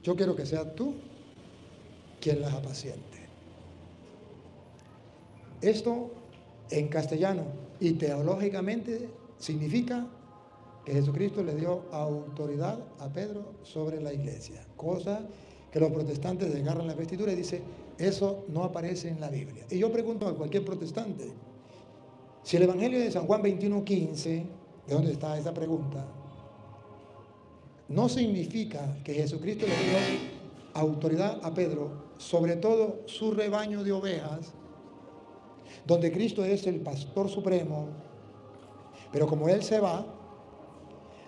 Yo quiero que sea tú quien las apaciente. Esto en castellano y teológicamente significa que Jesucristo le dio autoridad a Pedro sobre la iglesia, cosa que los protestantes agarran la vestidura y dicen, eso no aparece en la Biblia. Y yo pregunto a cualquier protestante, si el Evangelio de San Juan 21:15, ¿de dónde está esa pregunta? No significa que Jesucristo le dio autoridad a Pedro sobre todo su rebaño de ovejas, donde Cristo es el pastor supremo, pero como Él se va,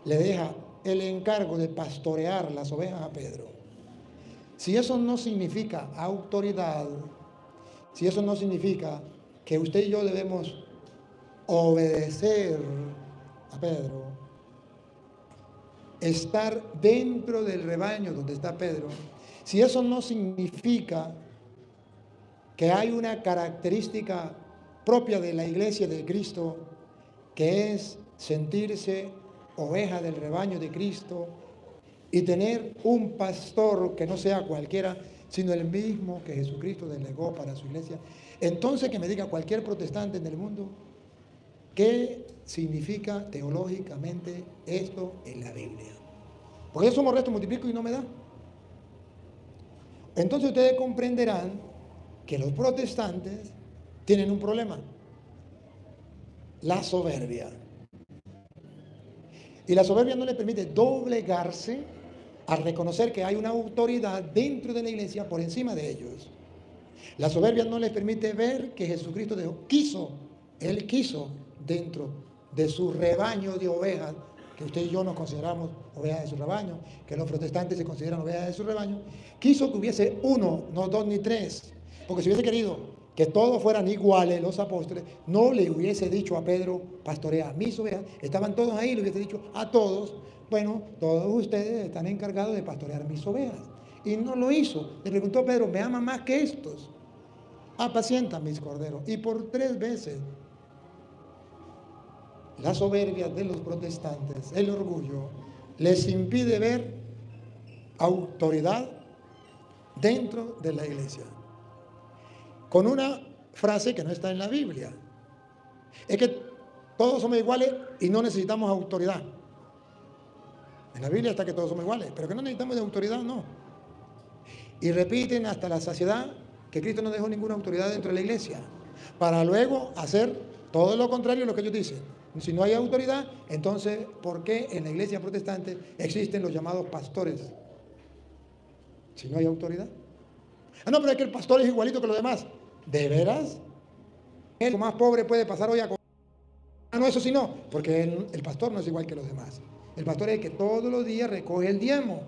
le deja el encargo de pastorear las ovejas a Pedro. Si eso no significa autoridad, si eso no significa que usted y yo debemos obedecer a Pedro, estar dentro del rebaño donde está Pedro, si eso no significa que hay una característica propia de la iglesia de Cristo, que es sentirse oveja del rebaño de Cristo y tener un pastor que no sea cualquiera, sino el mismo que Jesucristo delegó para su iglesia, entonces que me diga cualquier protestante en el mundo, ¿qué significa teológicamente esto en la Biblia? Porque yo sumo, resto, multiplico y no me da. Entonces ustedes comprenderán que los protestantes tienen un problema: la soberbia. Y la soberbia no les permite doblegarse a reconocer que hay una autoridad dentro de la iglesia por encima de ellos. La soberbia no les permite ver que Jesucristo Él quiso dentro de su rebaño de ovejas, que usted y yo nos consideramos ovejas de su rebaño, que los protestantes se consideran ovejas de su rebaño, quiso que hubiese uno, no dos ni tres, porque si hubiese querido que todos fueran iguales los apóstoles, no le hubiese dicho a Pedro, pastorea mis ovejas, estaban todos ahí, le hubiese dicho a todos, bueno, todos ustedes están encargados de pastorear mis ovejas. Y no lo hizo. Le preguntó a Pedro, ¿me ama más que estos? Apacienta mis corderos. Y por 3 veces la soberbia de los protestantes, el orgullo, les impide ver autoridad dentro de la iglesia. Con una frase que no está en la Biblia. Es que todos somos iguales y no necesitamos autoridad. En la Biblia está que todos somos iguales, pero que no necesitamos de autoridad, no. Y repiten hasta la saciedad que Cristo no dejó ninguna autoridad dentro de la iglesia, para luego hacer todo lo contrario de lo que ellos dicen. Si no hay autoridad, entonces, ¿por qué en la iglesia protestante existen los llamados pastores? Si no hay autoridad. Ah, no, pero es que el pastor es igualito que los demás. ¿De veras? El más pobre puede pasar hoy a... Ah, no, eso sí no, porque el pastor no es igual que los demás. El pastor es el que todos los días recoge el diezmo.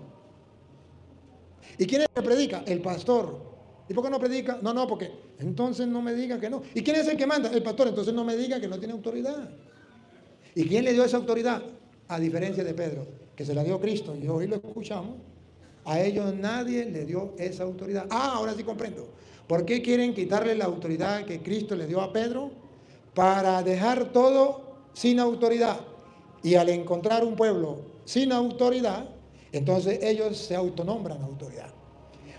¿Y quién es el que predica? El pastor. ¿Y por qué no predica? No, porque entonces no me diga que no. ¿Y quién es el que manda? El pastor. Entonces no me diga que no tiene autoridad. ¿Y quién le dio esa autoridad? A diferencia de Pedro, que se la dio Cristo, y hoy lo escuchamos, a ellos nadie le dio esa autoridad. Ah, ahora sí comprendo. ¿Por qué quieren quitarle la autoridad que Cristo le dio a Pedro? Para dejar todo sin autoridad. Y al encontrar un pueblo sin autoridad, entonces ellos se autonombran autoridad.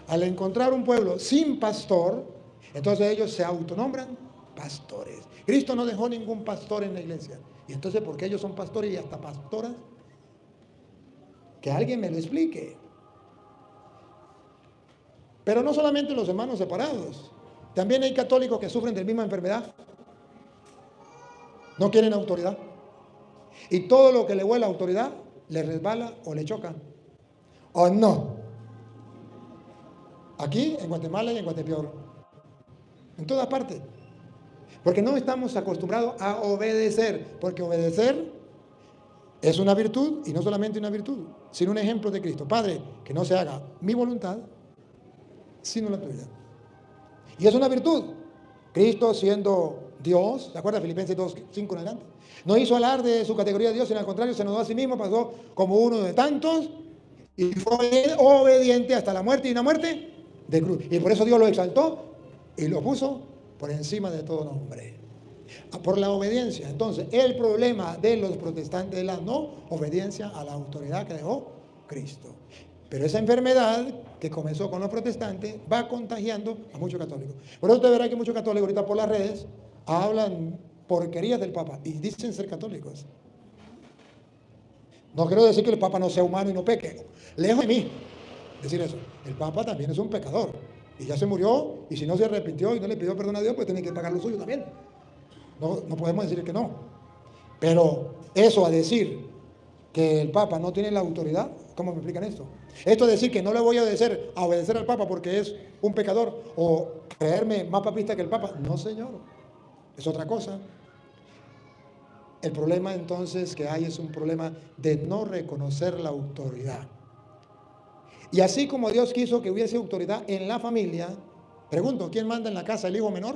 Al encontrar un pueblo sin pastor, entonces ellos se autonombran pastores. Cristo no dejó ningún pastor en la iglesia. Y entonces, ¿por qué ellos son pastores y hasta pastoras? Que alguien me lo explique. Pero no solamente los hermanos separados. También hay católicos que sufren de la misma enfermedad. No quieren autoridad. Y todo lo que le huele a autoridad, le resbala o le choca. ¿O no? Aquí, en Guatemala y en Guatepeor. En todas partes. Porque no estamos acostumbrados a obedecer. Porque obedecer es una virtud, y no solamente una virtud, sino un ejemplo de Cristo. Padre, que no se haga mi voluntad, sino la tuya. Y es una virtud. Cristo, siendo Dios, ¿se acuerda? Filipenses 2:5 en adelante. No hizo alarde de su categoría de Dios, sino al contrario, se nos dio a sí mismo, pasó como uno de tantos, y fue obediente hasta la muerte, y una muerte de cruz. Y por eso Dios lo exaltó y lo puso por encima de todo nombre. Por la obediencia. Entonces, el problema de los protestantes es la no obediencia a la autoridad que dejó Cristo. Pero esa enfermedad que comenzó con los protestantes va contagiando a muchos católicos. Por eso usted verá que muchos católicos ahorita por las redes hablan porquerías del Papa y dicen ser católicos. No quiero decir que el Papa no sea humano y no peque. Lejos de mí decir eso. El Papa también es un pecador. Y ya se murió, y si no se arrepintió y no le pidió perdón a Dios, pues tiene que pagar lo suyo también. No podemos decir que no. Pero eso a decir que el Papa no tiene la autoridad, ¿cómo me explican esto? Esto es decir que no le voy a obedecer al Papa porque es un pecador o creerme más papista que el Papa. No, señor. Es otra cosa. El problema entonces que hay es un problema de no reconocer la autoridad. Y así como Dios quiso que hubiese autoridad en la familia, pregunto, ¿quién manda en la casa, el hijo menor?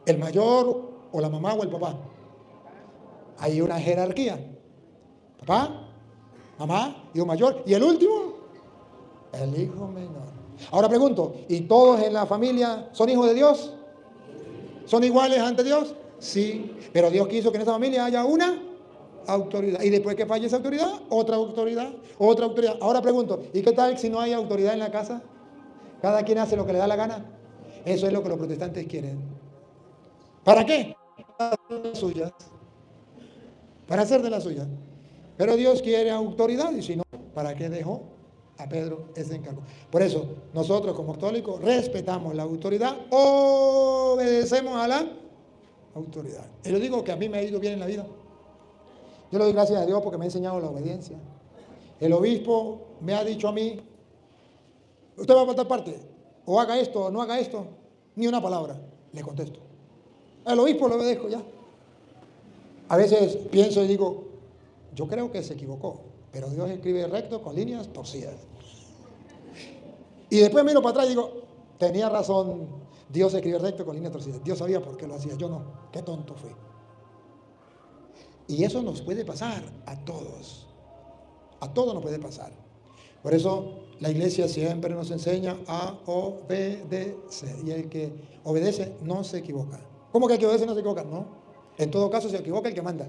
¿El mayor o la mamá o el papá? Hay una jerarquía. Papá, mamá, hijo mayor. ¿Y el último? El hijo menor. Ahora pregunto, ¿y todos en la familia son hijos de Dios? ¿Son iguales ante Dios? Sí, pero Dios quiso que en esa familia haya una autoridad. Y después que falle esa autoridad, otra autoridad, otra autoridad. Ahora pregunto, ¿y qué tal si no hay autoridad en la casa? Cada quien hace lo que le da la gana. Eso es lo que los protestantes quieren. ¿Para qué? Para hacer de las suyas. Para hacer de las suyas. Pero Dios quiere autoridad y si no, ¿para qué dejó a Pedro ese encargo? Por eso, nosotros como católicos respetamos la autoridad, obedecemos a la autoridad. Y yo digo que a mí me ha ido bien en la vida. Yo le doy gracias a Dios porque me ha enseñado la obediencia. El obispo me ha dicho a mí, usted va a faltar parte, o haga esto o no haga esto, ni una palabra, le contesto. Al obispo le obedezco ya. A veces pienso y digo, yo creo que se equivocó, pero Dios escribe recto con líneas torcidas. Y después miro para atrás y digo, tenía razón, Dios escribe recto con líneas torcidas. Dios sabía por qué lo hacía, yo no. Qué tonto fui. Y eso nos puede pasar a todos. A todos nos puede pasar. Por eso la iglesia siempre nos enseña a obedecer. Y el que obedece no se equivoca. ¿Cómo que el que obedece no se equivoca? No. En todo caso se equivoca el que manda.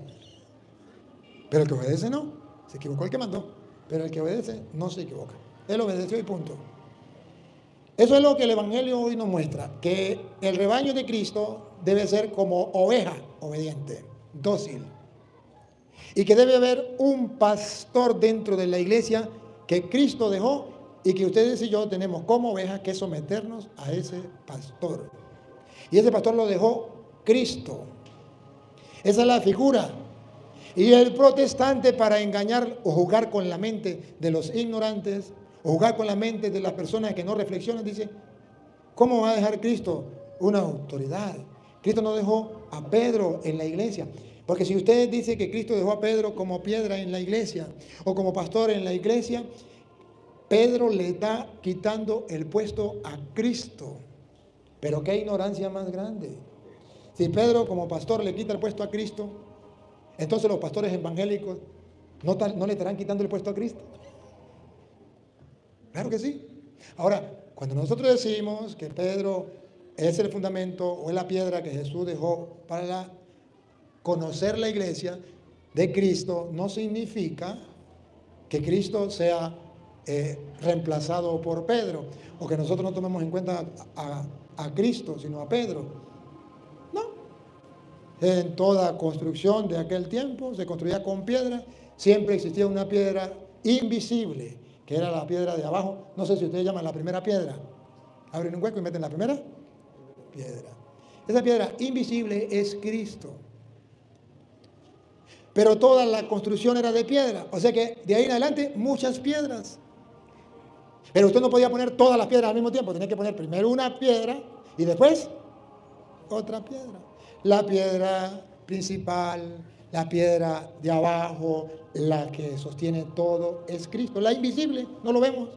Pero el que obedece no. Se equivocó el que mandó. Pero el que obedece no se equivoca. Él obedeció y punto. Eso es lo que el Evangelio hoy nos muestra. Que el rebaño de Cristo debe ser como oveja obediente, dócil. Y que debe haber un pastor dentro de la iglesia que Cristo dejó y que ustedes y yo tenemos como ovejas que someternos a ese pastor. Y ese pastor lo dejó Cristo. Esa es la figura. Y el protestante, para engañar o jugar con la mente de los ignorantes, o jugar con la mente de las personas que no reflexionan, dice, ¿cómo va a dejar Cristo una autoridad? Cristo no dejó a Pedro en la iglesia. Porque si usted dice que Cristo dejó a Pedro como piedra en la iglesia o como pastor en la iglesia, Pedro le está quitando el puesto a Cristo. Pero qué ignorancia más grande. Si Pedro como pastor le quita el puesto a Cristo, entonces los pastores evangélicos no le estarán quitando el puesto a Cristo. Claro que sí. Ahora, cuando nosotros decimos que Pedro es el fundamento o es la piedra que Jesús dejó para conocer la iglesia de Cristo, no significa que Cristo sea reemplazado por Pedro o que nosotros no tomemos en cuenta a Cristo, sino a Pedro. No. En toda construcción de aquel tiempo se construía con piedra, siempre existía una piedra invisible, que era la piedra de abajo. No sé si ustedes llaman la primera piedra. Abren un hueco y meten la primera piedra. Esa piedra invisible es Cristo. Pero toda la construcción era de piedra. O sea que de ahí en adelante muchas piedras. Pero usted no podía poner todas las piedras al mismo tiempo. Tenía que poner primero una piedra y después otra piedra. La piedra principal, la piedra de abajo, la que sostiene todo, es Cristo. La invisible, no lo vemos.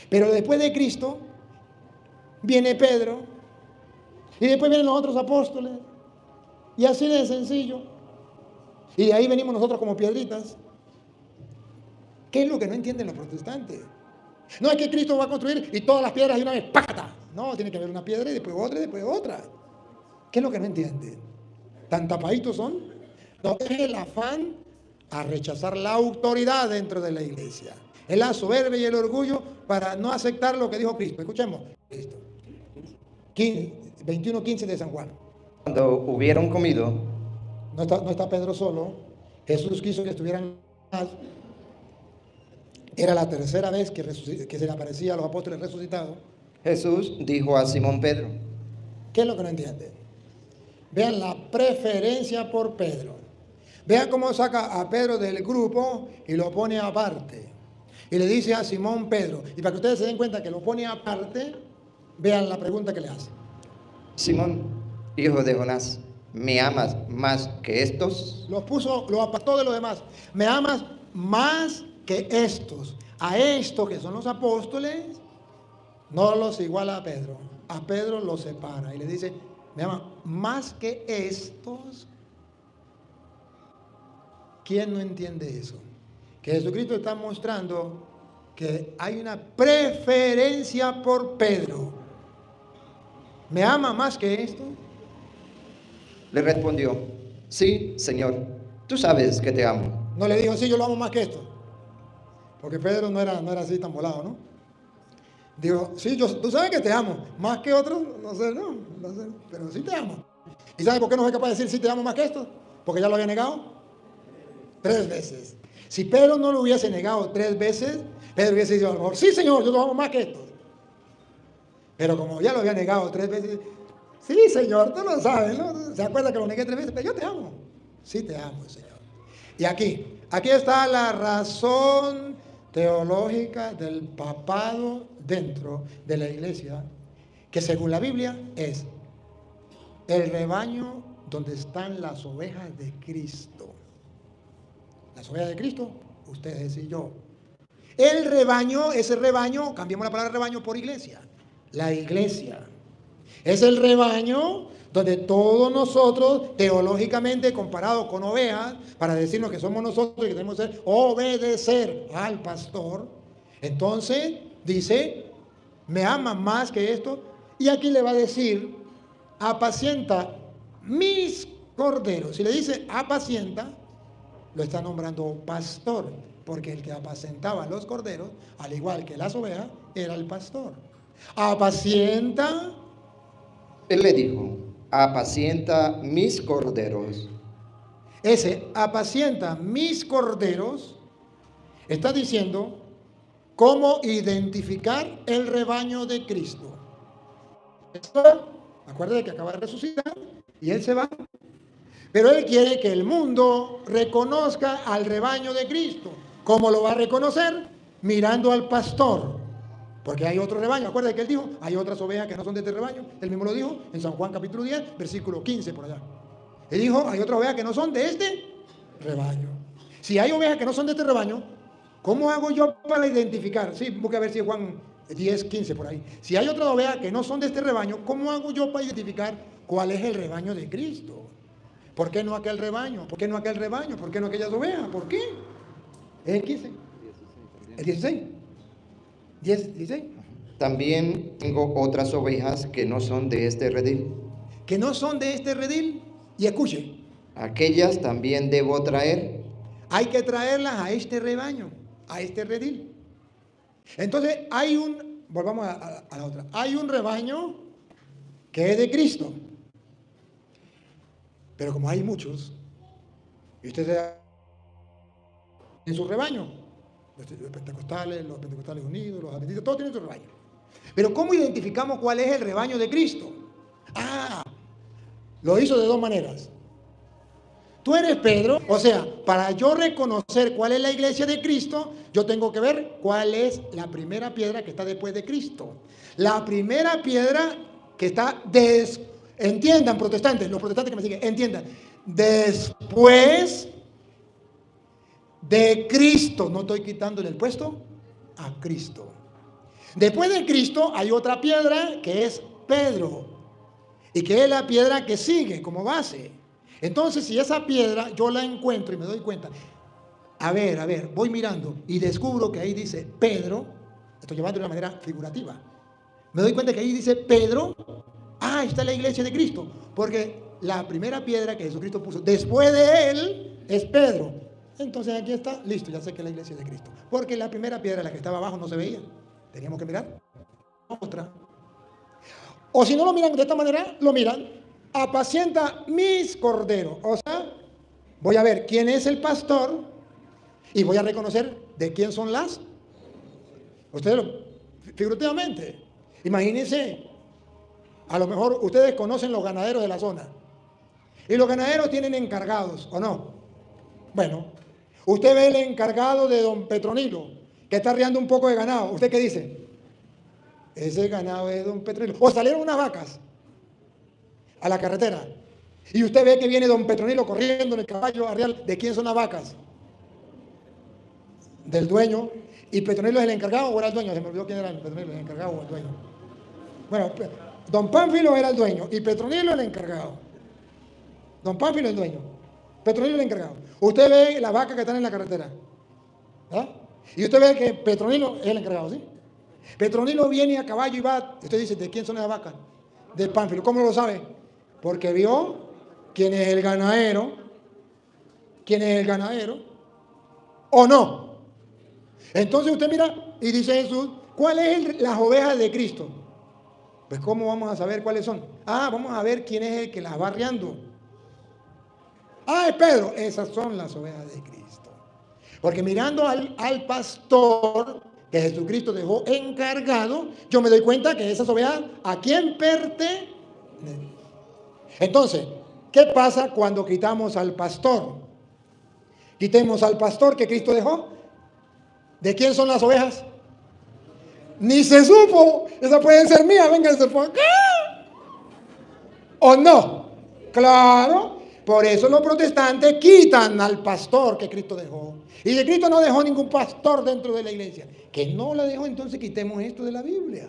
Pero después de Cristo viene Pedro y después vienen los otros apóstoles. Y así de sencillo. Y de ahí venimos nosotros como piedritas. ¿Qué es lo que no entienden los protestantes? No es que Cristo va a construir y todas las piedras de una vez, ¡pácata! No, tiene que haber una piedra y después otra y después otra. ¿Qué es lo que no entienden? ¿Tan tapaditos son? No, es el afán a rechazar la autoridad dentro de la iglesia. Es la soberbia y el orgullo para no aceptar lo que dijo Cristo. Escuchemos. Cristo. 21:15 de San Juan. Cuando hubieron comido, No está Pedro solo. Jesús quiso que estuvieran más. Era la tercera vez que se le aparecía a los apóstoles resucitados. Jesús dijo a Simón Pedro: ¿Qué es lo que no entiende? Vean la preferencia por Pedro. Vean cómo saca a Pedro del grupo y lo pone aparte. Y le dice a Simón Pedro. Y para que ustedes se den cuenta que lo pone aparte, vean la pregunta que le hace. Simón, hijo de Jonás, ¿me amas más que estos? Lo apartó de los demás. ¿Me amas más que estos? A estos que son los apóstoles, no los iguala a Pedro. A Pedro los separa y le dice: ¿me amas más que estos? ¿Quién no entiende eso? Que Jesucristo está mostrando que hay una preferencia por Pedro. ¿Me ama más que esto? Le respondió: sí, Señor, tú sabes que te amo. No le dijo: sí, yo lo amo más que esto. Porque Pedro no era así tan volado, ¿no? Dijo: sí, tú sabes que te amo. Más que otros, no sé, pero sí te amo. ¿Y sabes por qué no fue capaz de decir sí te amo más que esto? Porque ya lo había negado 3 veces. Si Pedro no lo hubiese negado 3 veces, Pedro hubiese dicho a lo mejor: sí, Señor, yo lo amo más que esto. Pero como ya lo había negado 3 veces, sí, Señor, tú lo sabes, ¿no? ¿Se acuerda que lo negué 3 veces? Pero yo te amo. Sí te amo, Señor. Y aquí está la razón teológica del papado dentro de la iglesia, que según la Biblia es el rebaño donde están las ovejas de Cristo. Las ovejas de Cristo, ustedes y yo. El rebaño, ese rebaño, cambiemos la palabra rebaño por iglesia. La iglesia es el rebaño donde todos nosotros, teológicamente comparados con ovejas, para decirnos que somos nosotros y que tenemos que obedecer al pastor. Entonces dice: me ama más que esto. Y aquí le va a decir: apacienta mis corderos. Si le dice apacienta, lo está nombrando pastor, porque el que apacentaba los corderos, al igual que las ovejas, era el pastor. Apacienta. Él le dijo: apacienta mis corderos. Ese apacienta mis corderos está diciendo cómo identificar el rebaño de Cristo. Acuérdate que acaba de resucitar y Él se va. Pero Él quiere que el mundo reconozca al rebaño de Cristo. ¿Cómo lo va a reconocer? Mirando al pastor. Porque hay otro rebaño. Acuérdate que Él dijo: hay otras ovejas que no son de este rebaño. Él mismo lo dijo en San Juan capítulo 10, versículo 15 por allá. Él dijo: hay otras ovejas que no son de este rebaño. Si hay ovejas que no son de este rebaño, ¿cómo hago yo para identificar? Sí, busca a ver si es Juan 10, 15 por ahí. Si hay otras ovejas que no son de este rebaño, ¿cómo hago yo para identificar cuál es el rebaño de Cristo? ¿Por qué no aquel rebaño? ¿Por qué no aquel rebaño? ¿Por qué no aquellas ovejas? ¿Por qué? ¿Es el 15? ¿El 16? ¿10, 16? También tengo otras ovejas que no son de este redil. Que no son de este redil. Y escuche. Aquellas también debo traer. Hay que traerlas a este rebaño, a este redil. Entonces volvamos a la otra. Hay un rebaño que es de Cristo. Pero como hay muchos, y ustedes en su rebaño, los pentecostales unidos, los adventistas, todos tienen su rebaño. Pero ¿cómo identificamos cuál es el rebaño de Cristo? Lo hizo de 2 maneras. Tú eres Pedro, o sea, para yo reconocer cuál es la iglesia de Cristo, yo tengo que ver cuál es la primera piedra que está después de Cristo. La primera piedra que está entiendan, protestantes, los protestantes que me siguen, entiendan. Después de Cristo, no estoy quitándole el puesto a Cristo. Después de Cristo hay otra piedra que es Pedro, y que es la piedra que sigue como base. Entonces, si esa piedra yo la encuentro y me doy cuenta, a ver, voy mirando y descubro que ahí dice Pedro, estoy llevando de una manera figurativa, me doy cuenta que ahí dice Pedro. Está la iglesia de Cristo, porque la primera piedra que Jesucristo puso después de él es Pedro. Entonces aquí está, listo, ya sé que es la iglesia de Cristo. Porque la primera piedra, la que estaba abajo, no se veía. Teníamos que mirar otra. O si no lo miran de esta manera, lo miran, apacienta mis corderos. O sea, voy a ver quién es el pastor y voy a reconocer de quién son las. Ustedes, figurativamente, imagínense, a lo mejor ustedes conocen los ganaderos de la zona. Y los ganaderos tienen encargados, ¿o no? Bueno, usted ve el encargado de don Petronilo, que está arriando un poco de ganado. ¿Usted qué dice? Ese ganado es don Petronilo. O salieron unas vacas a la carretera y usted ve que viene don Petronilo corriendo en el caballo arrial. ¿De quién son las vacas? Del dueño. ¿Y Petronilo es el encargado o era el dueño? Se me olvidó quién era el Petronilo, el encargado o el dueño. Bueno, don Pánfilo era el dueño y Petronilo el encargado. Don Pánfilo el dueño, Petronilo el encargado. Usted ve las vacas que están en la carretera, ¿verdad? Y usted ve que Petronilo es el encargado, ¿sí? Petronilo viene a caballo y va. Usted dice, ¿de quién son las vacas? Del Pánfilo. ¿Cómo lo sabe? Porque vio quién es el ganadero. ¿Quién es el ganadero? ¿O no? Entonces usted mira y dice Jesús, ¿cuáles son las ovejas de Cristo? Pues ¿cómo vamos a saber cuáles son? Vamos a ver quién es el que las va arriando. Es Pedro. Esas son las ovejas de Cristo. Porque mirando al pastor que Jesucristo dejó encargado, yo me doy cuenta que esas ovejas, ¿a quién pertenecen? Entonces, ¿qué pasa cuando quitamos al pastor? Quitemos al pastor que Cristo dejó. ¿De quién son las ovejas? Ni se supo. Esas pueden ser mías, vénganse por acá. ¿O no? Claro. Por eso los protestantes quitan al pastor que Cristo dejó. Y de Cristo no dejó ningún pastor dentro de la iglesia. Que no la dejó, entonces quitemos esto de la Biblia.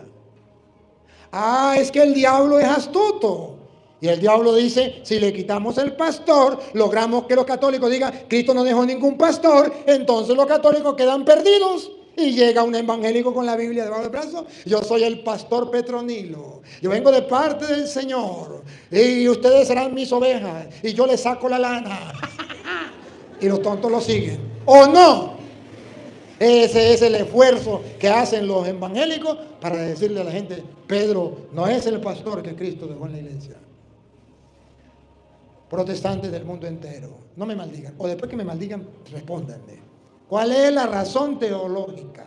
Es que el diablo es astuto. Y el diablo dice, si le quitamos el pastor, logramos que los católicos digan, Cristo no dejó ningún pastor, entonces los católicos quedan perdidos. Y llega un evangélico con la Biblia debajo del brazo. Yo soy el pastor Petronilo. Yo vengo de parte del Señor. Y ustedes serán mis ovejas. Y yo les saco la lana. Y los tontos lo siguen. ¿O no? Ese es el esfuerzo que hacen los evangélicos para decirle a la gente, Pedro no es el pastor que Cristo dejó en la iglesia. Protestantes del mundo entero, no me maldigan. O después que me maldigan, respóndanme. ¿Cuál es la razón teológica?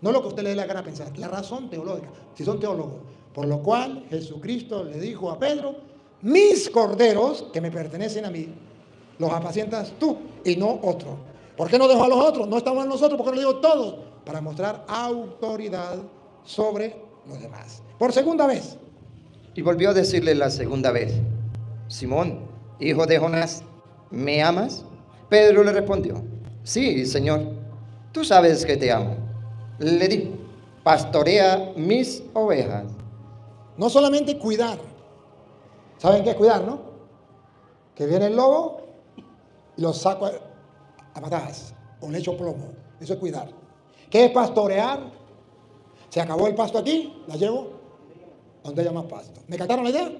No lo que usted le dé la gana pensar, la razón teológica, si son teólogos. Por lo cual Jesucristo le dijo a Pedro, mis corderos, que me pertenecen a mí, los apacientas tú y no otro. ¿Por qué no dejó a los otros? No estaban nosotros, ¿por qué no le digo todos? Para mostrar autoridad sobre los demás. Por segunda vez. Y volvió a decirle la segunda vez, Simón, hijo de Jonás, ¿me amas? Pedro le respondió, sí, Señor, tú sabes que te amo. Le dijo, pastorea mis ovejas. No solamente cuidar. ¿Saben qué es cuidar, no? Que viene el lobo y lo saco a patadas o le echo plomo. Eso es cuidar. ¿Qué es pastorear? Se acabó el pasto aquí, la llevo donde haya más pasto. ¿Me captaron la idea?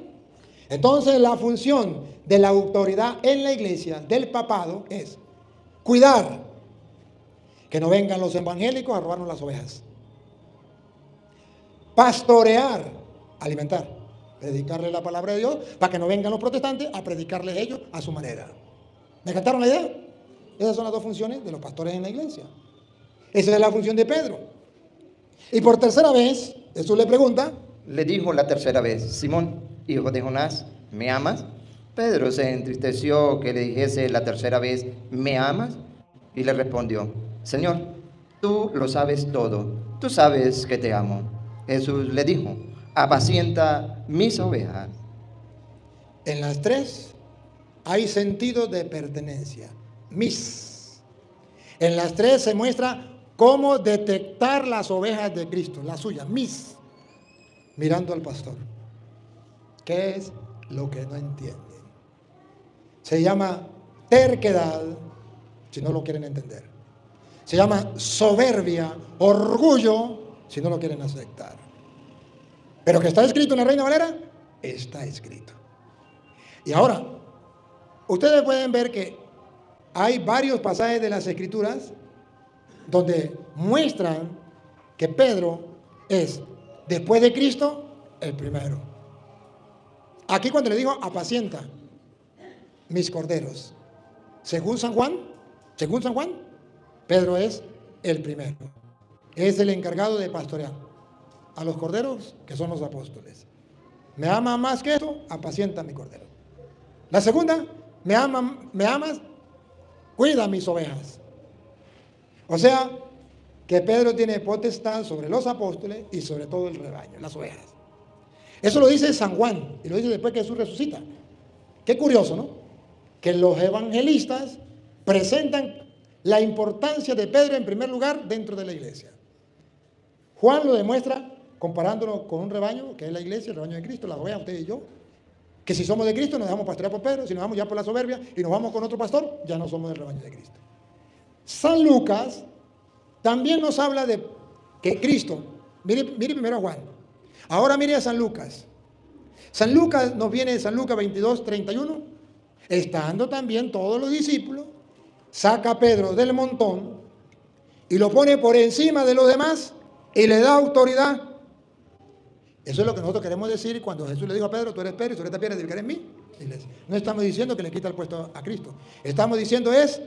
Entonces la función de la autoridad en la iglesia, del papado, es cuidar que no vengan los evangélicos a robarnos las ovejas. Pastorear, alimentar, predicarle la palabra de Dios para que no vengan los protestantes a predicarles ellos a su manera. ¿Me captaron la idea? Esas son las dos funciones de los pastores en la iglesia. Esa es la función de Pedro. Y por tercera vez, Jesús le pregunta. Le dijo la tercera vez, Simón, hijo de Jonás, ¿me amas? Pedro se entristeció que le dijese la tercera vez, ¿me amas? Y le respondió, Señor, tú lo sabes todo, tú sabes que te amo. Jesús le dijo, apacienta mis ovejas. En las tres hay sentido de pertenencia. Mis. En las tres se muestra cómo detectar las ovejas de Cristo, las suyas, mis. Mirando al pastor. ¿Qué es lo que no entienden? Se llama terquedad, si no lo quieren entender. Se llama soberbia, orgullo, si no lo quieren aceptar. Pero que está escrito en la Reina Valera, está escrito. Y ahora, ustedes pueden ver que hay varios pasajes de las Escrituras donde muestran que Pedro es, después de Cristo, el primero. Aquí cuando le dijo, apacienta mis corderos, según San Juan, Pedro es el primero. Es el encargado de pastorear a los corderos, que son los apóstoles. Me ama más que esto, apacienta mi cordero. La segunda, me amas, cuida mis ovejas. O sea, que Pedro tiene potestad sobre los apóstoles y sobre todo el rebaño, las ovejas. Eso lo dice San Juan y lo dice después que Jesús resucita. Qué curioso, ¿no? Que los evangelistas presentan la importancia de Pedro en primer lugar dentro de la iglesia. Juan lo demuestra comparándolo con un rebaño, que es la iglesia, el rebaño de Cristo, las ovejas, usted y yo. Que si somos de Cristo nos dejamos pastorear por Pedro, si nos vamos ya por la soberbia y nos vamos con otro pastor, ya no somos del rebaño de Cristo. San Lucas también nos habla de que Cristo, mire primero a Juan, ahora mire a San Lucas. San Lucas nos viene de San Lucas 22, 31, estando también todos los discípulos, saca a Pedro del montón y lo pone por encima de los demás y le da autoridad. Eso es lo que nosotros queremos decir cuando Jesús le dijo a Pedro, tú eres Pedro y sobre esta piedra edificaré en mí. No estamos diciendo que le quita el puesto a Cristo. Estamos diciendo es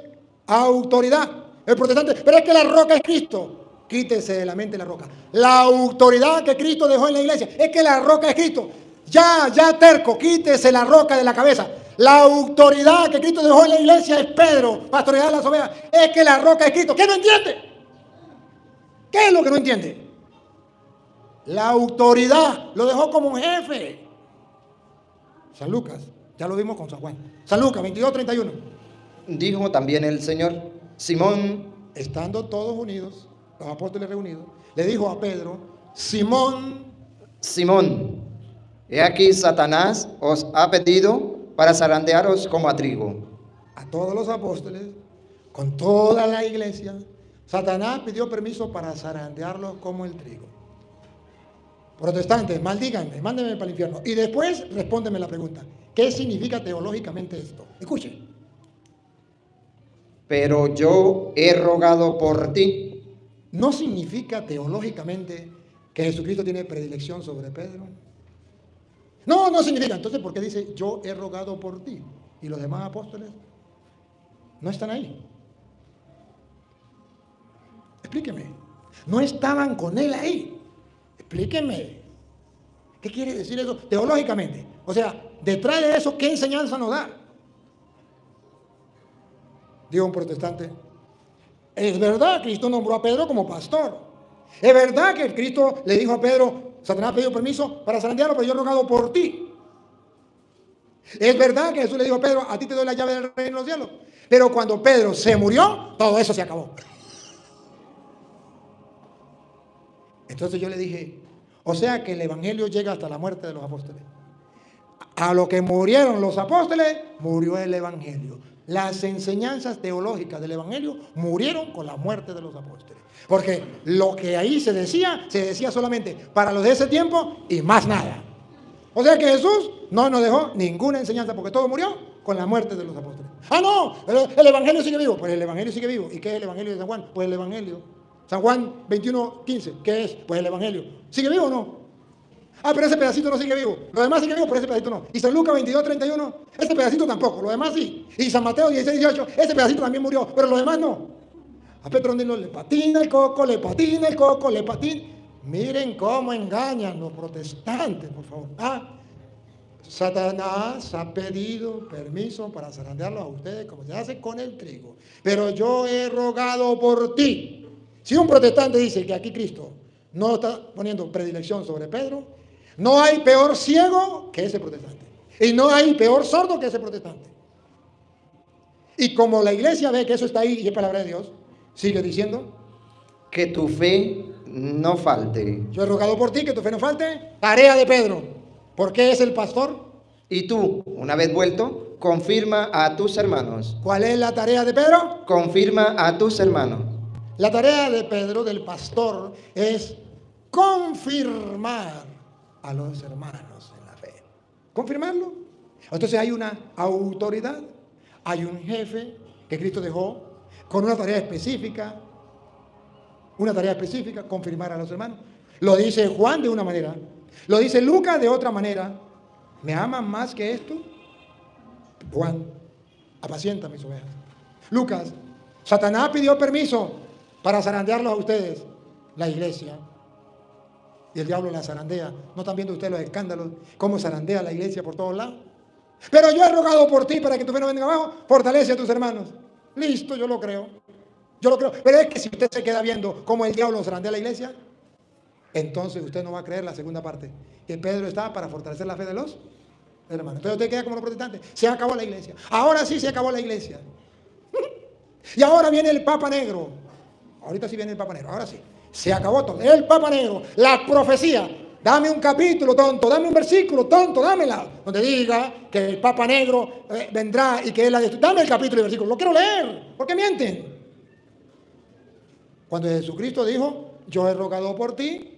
autoridad. El protestante, pero es que la roca es Cristo. Quítese de la mente la roca. La autoridad que Cristo dejó en la iglesia es que la roca es Cristo. Ya terco, quítese la roca de la cabeza. La autoridad que Cristo dejó en la iglesia es Pedro, pastorear las ovejas. Es que la roca es Cristo. ¿Qué no entiende? ¿Qué es lo que no entiende? La autoridad lo dejó como un jefe. San Lucas, ya lo vimos con San Juan. San Lucas 22, 31. Dijo también el Señor, Simón, estando todos unidos, los apóstoles reunidos, le dijo a Pedro, Simón, he aquí Satanás os ha pedido para zarandearos como a trigo. A todos los apóstoles, con toda la iglesia, Satanás pidió permiso para zarandearlos como el trigo. Protestantes, maldíganme, mándenme para el infierno. Y después respóndeme la pregunta, ¿qué significa teológicamente esto? Escuche. Pero yo he rogado por ti. ¿No significa teológicamente que Jesucristo tiene predilección sobre Pedro? No significa. Entonces, ¿por qué dice yo he rogado por ti? ¿Y los demás apóstoles no están ahí? Explíqueme. No estaban con él ahí. Explíqueme. ¿Qué quiere decir eso teológicamente? O sea, detrás de eso, ¿qué enseñanza nos da? Dijo un protestante, es verdad, Cristo nombró a Pedro como pastor. Es verdad que Cristo le dijo a Pedro, Satanás pidió permiso para zarandearlo, pero yo he rogado por ti. Es verdad que Jesús le dijo a Pedro, a ti te doy la llave del reino de los cielos. Pero cuando Pedro se murió, todo eso se acabó. Entonces yo le dije, o sea que el evangelio llega hasta la muerte de los apóstoles. A lo que murieron los apóstoles, murió el evangelio. Las enseñanzas teológicas del evangelio murieron con la muerte de los apóstoles. Porque lo que ahí se decía solamente para los de ese tiempo y más nada. O sea que Jesús no nos dejó ninguna enseñanza porque todo murió con la muerte de los apóstoles. Ah, no, el evangelio sigue vivo. Pues el evangelio sigue vivo. ¿Y qué es el evangelio de San Juan? Pues el evangelio. San Juan 21, 15. ¿Qué es? Pues el evangelio. ¿Sigue vivo o no? Ah, pero ese pedacito no sigue vivo. Lo demás sigue vivo, pero ese pedacito no. Y San Lucas 22, 31, ese pedacito tampoco. Lo demás sí. Y San Mateo 16, 18, ese pedacito también murió, pero los demás no. A Petronilo le patina el coco, le patina el coco, le patina. Miren cómo engañan los protestantes, por favor. Satanás ha pedido permiso para zarandearlos a ustedes como se hace con el trigo. Pero yo he rogado por ti. Si un protestante dice que aquí Cristo no está poniendo predilección sobre Pedro, no hay peor ciego que ese protestante. Y no hay peor sordo que ese protestante. Y como la iglesia ve que eso está ahí y es palabra de Dios, sigue diciendo, que tu fe no falte. yo he rogado por ti que tu fe no falte. Tarea de Pedro. ¿Por qué es el pastor? Y tú, una vez vuelto, confirma a tus hermanos. ¿Cuál es la tarea de Pedro? Confirma a tus hermanos. La tarea de Pedro, del pastor, es confirmar a los hermanos en la fe. ¿Confirmarlo? Entonces hay una autoridad, hay un jefe que Cristo dejó con una tarea específica, confirmar a los hermanos. Lo dice Juan de una manera, lo dice Lucas de otra manera. ¿Me aman más que esto? Juan, apacienta mis ovejas. Lucas, Satanás pidió permiso para zarandearlos a ustedes, la iglesia. Y el diablo la zarandea. ¿No están viendo ustedes los escándalos? Cómo zarandea la iglesia por todos lados. Pero yo he rogado por ti para que tu fe no venga abajo. Fortalece a tus hermanos. Listo, yo lo creo. Yo lo creo. Pero es que si usted se queda viendo cómo el diablo zarandea la iglesia, entonces usted no va a creer la segunda parte. Que Pedro está para fortalecer la fe de los hermanos. Entonces usted queda como los protestantes. Se acabó la iglesia. Ahora sí se acabó la iglesia. Y ahora viene el Papa Negro. Ahorita sí viene el Papa Negro. Ahora sí. Se acabó todo. El Papa Negro. La profecía. Dame un capítulo, tonto. Dame un versículo, tonto. Dámela. Donde diga que el Papa Negro vendrá y que él la destruirá. Dame el capítulo y el versículo. Lo quiero leer. ¿Por qué mienten? Cuando Jesucristo dijo, yo he rogado por ti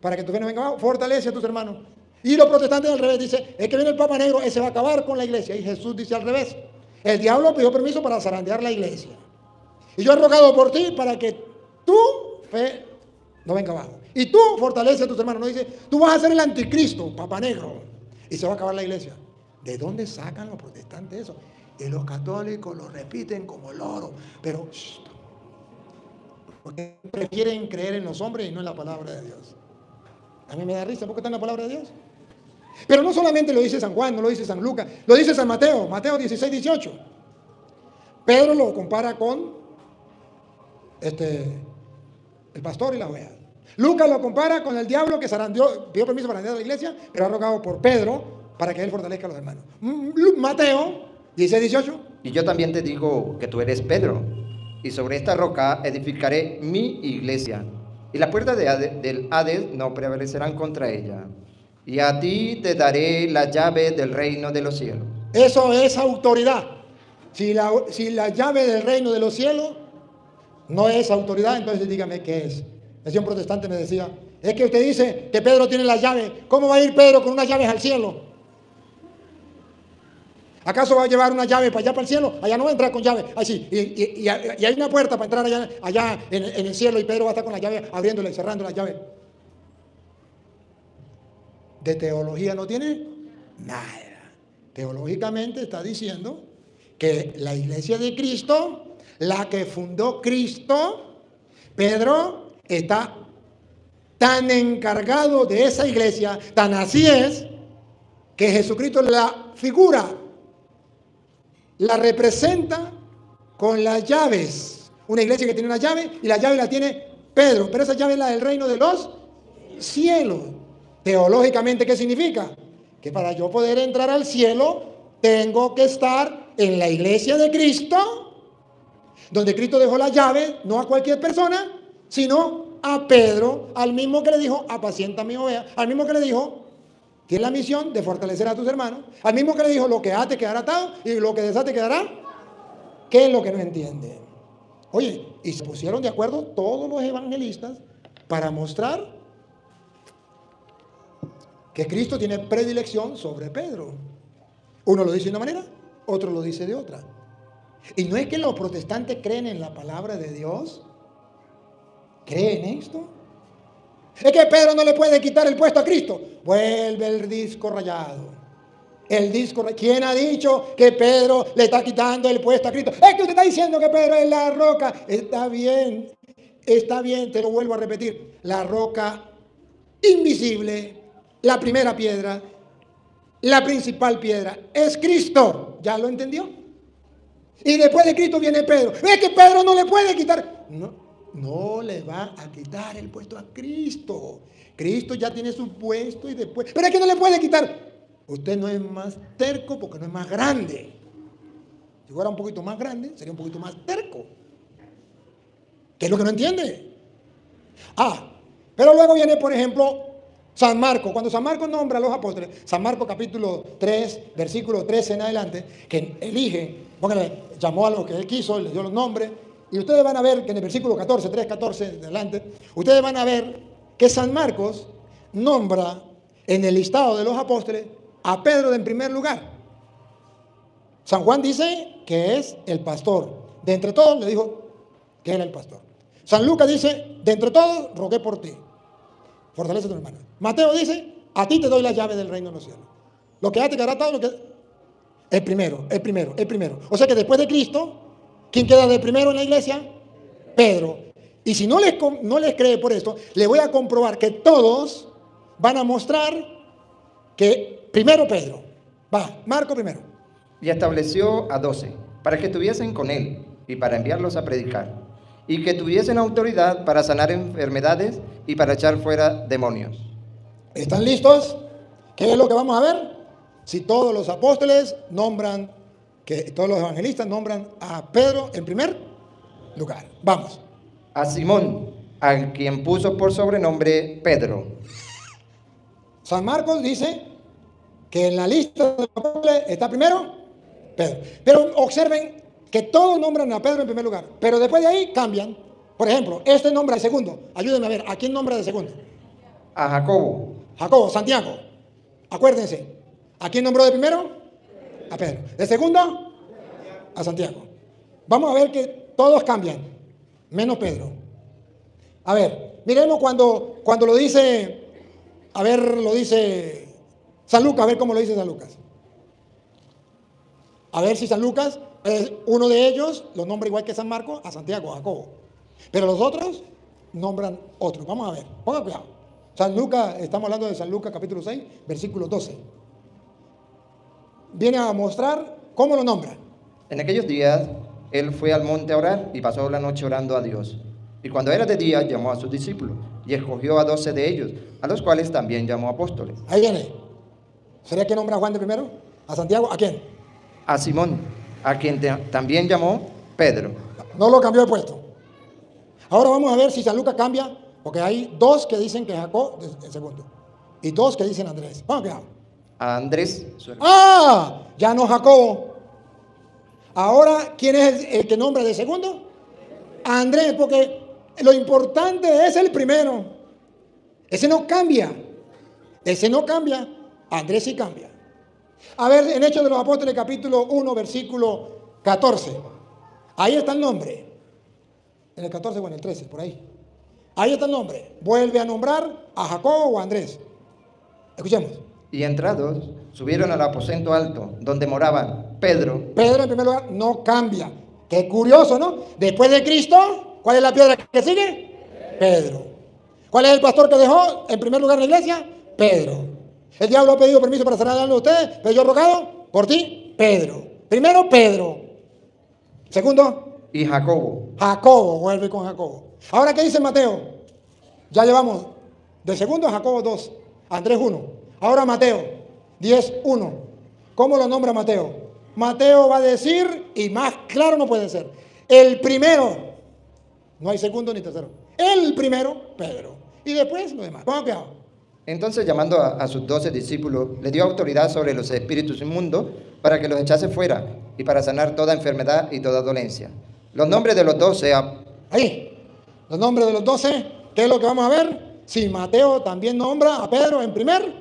para que tu fe no venga abajo, fortalece a tus hermanos. Y los protestantes al revés dicen, es que viene el Papa Negro, ese va a acabar con la iglesia. Y Jesús dice al revés. El diablo pidió permiso para zarandear la iglesia. Y yo he rogado por ti para que tu fe no venga abajo. Y tú fortalece a tus hermanos. No dice, tú vas a ser el anticristo, Papa Negro. Y se va a acabar la iglesia. ¿De dónde sacan los protestantes eso? Y los católicos lo repiten como loro. Pero, porque prefieren creer en los hombres y no en la palabra de Dios. A mí me da risa, ¿por qué está en la palabra de Dios? Pero no solamente lo dice San Juan, no lo dice San Lucas, lo dice San Mateo, Mateo 16, 18. Pedro lo compara con el pastor y la oveja. Lucas lo compara con el diablo que pidió permiso para zarandear a la iglesia, pero ha rogado por Pedro para que él fortalezca a los hermanos. Mateo 16, 18. Y yo también te digo que tú eres Pedro, y sobre esta roca edificaré mi iglesia, y las puertas del Hades no prevalecerán contra ella. Y a ti te daré la llave del reino de los cielos. Eso es autoridad. Si la llave del reino de los cielos no es autoridad, entonces dígame qué es. Decía un protestante, me decía, es que usted dice que Pedro tiene la llave. ¿Cómo va a ir Pedro con unas llaves al cielo? ¿Acaso va a llevar una llave para allá, para el cielo? Allá no va a entrar con llave. Así. Y hay una puerta para entrar allá en el cielo y Pedro va a estar con la llave abriéndola y cerrando la llave. De teología no tiene nada. Teológicamente está diciendo que la iglesia de Cristo, la que fundó Cristo, Pedro está tan encargado de esa iglesia, tan así es, que Jesucristo la figura, la representa con las llaves. Una iglesia que tiene una llave y la llave la tiene Pedro, pero esa llave es la del reino de los cielos. Teológicamente, ¿qué significa? Que para yo poder entrar al cielo, tengo que estar en la iglesia de Cristo, donde Cristo dejó la llave, no a cualquier persona, sino a Pedro, al mismo que le dijo, apacienta mi oveja, al mismo que le dijo, tienes la misión de fortalecer a tus hermanos, al mismo que le dijo, lo que ate quedará atado y lo que desate quedará. ¿Qué es lo que no entiende? Oye, y se pusieron de acuerdo todos los evangelistas para mostrar que Cristo tiene predilección sobre Pedro. Uno lo dice de una manera, otro lo dice de otra. Y no es que los protestantes creen en la palabra de Dios. ¿Creen esto? Es que Pedro no le puede quitar el puesto a Cristo. Vuelve el disco rayado. ¿Quién ha dicho que Pedro le está quitando el puesto a Cristo? Es que usted está diciendo que Pedro es la roca. Está bien, te lo vuelvo a repetir. La roca invisible, la primera piedra, la principal piedra, es Cristo. ¿Ya lo entendió? Y después de Cristo viene Pedro. Es que Pedro no le puede quitar. No le va a quitar el puesto a Cristo. Cristo ya tiene su puesto y después... Pero es que no le puede quitar. Usted no es más terco porque no es más grande. Si fuera un poquito más grande, sería un poquito más terco. ¿Qué es lo que no entiende? Pero luego viene, por ejemplo, San Marcos. Cuando San Marcos nombra a los apóstoles, San Marcos capítulo 3, versículo 13 en adelante, que elige, llamó a los que él quiso, le dio los nombres, y ustedes van a ver que en el versículo 14, 3, 14 en adelante, ustedes van a ver que San Marcos nombra en el listado de los apóstoles a Pedro en primer lugar. San Juan dice que es el pastor. De entre todos le dijo que era el pastor. San Lucas dice, de entre todos rogué por ti. Fortalece a tu hermano. Mateo dice, a ti te doy la llave del reino de los cielos. Lo que hace que hará todo lo que... El primero. O sea que después de Cristo, ¿quién queda de primero en la iglesia? Pedro. Y si no les cree por esto, le voy a comprobar que todos van a mostrar que primero Pedro. Va, Marco primero. Y estableció a 12 para que estuviesen con él y para enviarlos a predicar, y que tuviesen autoridad para sanar enfermedades y para echar fuera demonios. ¿Están listos? ¿Qué es lo que vamos a ver? Si todos los apóstoles nombran, que todos los evangelistas nombran a Pedro en primer lugar. Vamos. A Simón, a quien puso por sobrenombre Pedro. San Marcos dice que en la lista de los apóstoles está primero Pedro. Pero observen que todos nombran a Pedro en primer lugar, pero después de ahí cambian. Por ejemplo, este nombra de segundo. Ayúdenme a ver, ¿a quién nombra de segundo? A Jacobo. Jacobo, Santiago. Acuérdense, ¿a quién nombró de primero? A Pedro. De segundo, a Santiago. Vamos a ver que todos cambian, menos Pedro. A ver, miremos cuando lo dice, a ver, lo dice San Lucas, a ver cómo lo dice San Lucas. A ver si San Lucas, uno de ellos lo nombra igual que San Marcos, a Santiago, a Jacobo. Pero los otros nombran otros. Vamos a ver, pongan cuidado. San Lucas, estamos hablando de San Lucas capítulo 6, versículo 12. Viene a mostrar cómo lo nombra. En aquellos días, él fue al monte a orar y pasó la noche orando a Dios. Y cuando era de día, llamó a sus discípulos y escogió a 12 de ellos, a los cuales también llamó apóstoles. Ahí viene. ¿Sería que nombra a Juan de primero? ¿A Santiago? ¿A quién? A Simón, a quien también llamó Pedro. No lo cambió de puesto. Ahora vamos a ver si San Lucas cambia, porque hay dos que dicen que Jacob es el segundo y dos que dicen Andrés. Vamos a ver. A Andrés, su hermano. ¡Ah! Ya no Jacobo. Ahora, ¿quién es el que nombra de segundo? Andrés, porque lo importante es el primero. Ese no cambia. Andrés sí cambia. A ver, en Hechos de los Apóstoles, capítulo 1, versículo 14. Ahí está el nombre. En el 14 o en el 13, por ahí. Ahí está el nombre. Vuelve a nombrar a Jacobo o a Andrés. Escuchemos. Y entrados, subieron al aposento alto, donde moraban Pedro. Pedro, en primer lugar, no cambia. Qué curioso, ¿no? Después de Cristo, ¿cuál es la piedra que sigue? Pedro. ¿Cuál es el pastor que dejó en primer lugar en la iglesia? Pedro. El diablo ha pedido permiso para sanar a ustedes, pero yo he rogado por ti, Pedro. Primero, Pedro. Segundo, Y Jacobo. Jacobo. Vuelve con Jacobo. Ahora, ¿qué dice Mateo? Ya llevamos de segundo a Jacobo 2, Andrés 1. Ahora Mateo 10:1. ¿Cómo lo nombra Mateo? Mateo va a decir, y más claro no puede ser, el primero. No hay segundo ni tercero. El primero, Pedro. Y después lo demás. Vamos a Entonces, llamando a sus 12 discípulos, les dio autoridad sobre los espíritus inmundos para que los echase fuera y para sanar toda enfermedad y toda dolencia. Los nombres de los 12... Ahí, los nombres de los 12, ¿qué es lo que vamos a ver? Sí, Mateo también nombra a Pedro en primer